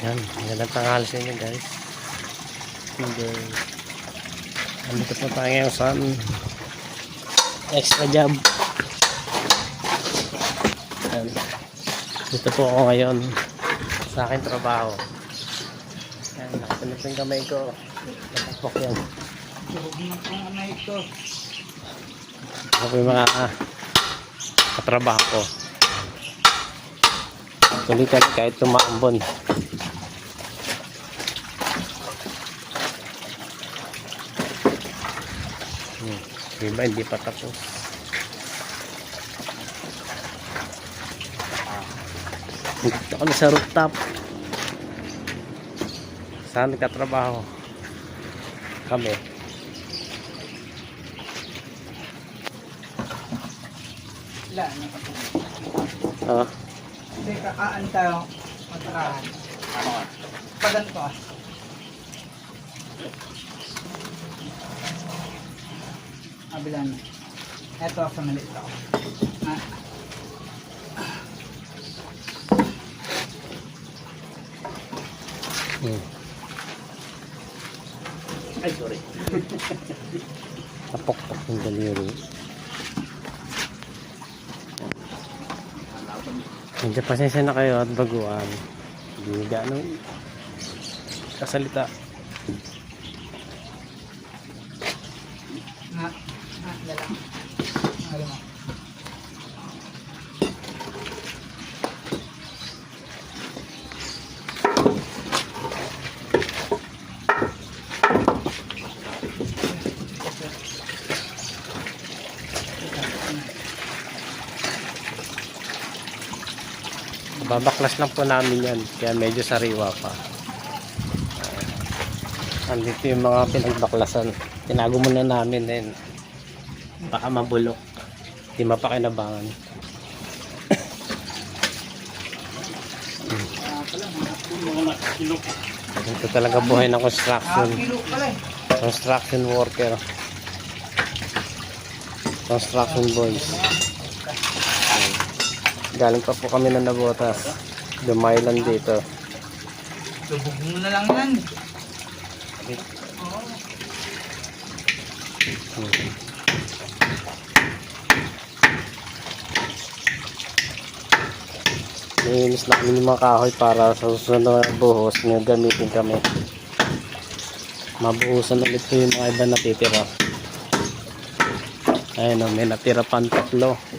Yan, magandang tanghali sa inyo guys. Andito po tayo ngayon sa extra job. Yan. Dito po ako ngayon sa aking trabaho. Yan, nakasunod yung kamay ko. Nakapok yan. Ako po yung mga katrabaho ko. Kulitan kahit tumaambon. Diba, hindi pa tapos. Dito kami sa rooftop. Saan nagkatrabaho kami? Wala, hindi ka tayo matarahan. Pagan ko Abilan. Eto sa maliit ako. Ay, sorry. Tapok-pok yung daliri. Medyo pasensya na kayo at baguan. Hindi gaano kasalita. Dalang. Ano mo? Babaklas lang po namin yan, kaya medyo sariwa pa. Andito yung mga pinagbaklasan. Tinago muna namin din. Baka mabulok. Di mapakinabangan. Ito talaga buhay ng construction. Construction worker. Construction boys. Galing pa po kami na nabotas. Dumay lang dito. Lubog mo na lang yan. Naiinis na kami ng mga kahoy para sa susunod na buhos na gamitin kami. Mabuhusan ulit po yung mga iba natitira. Ayun o, may natira pang 3.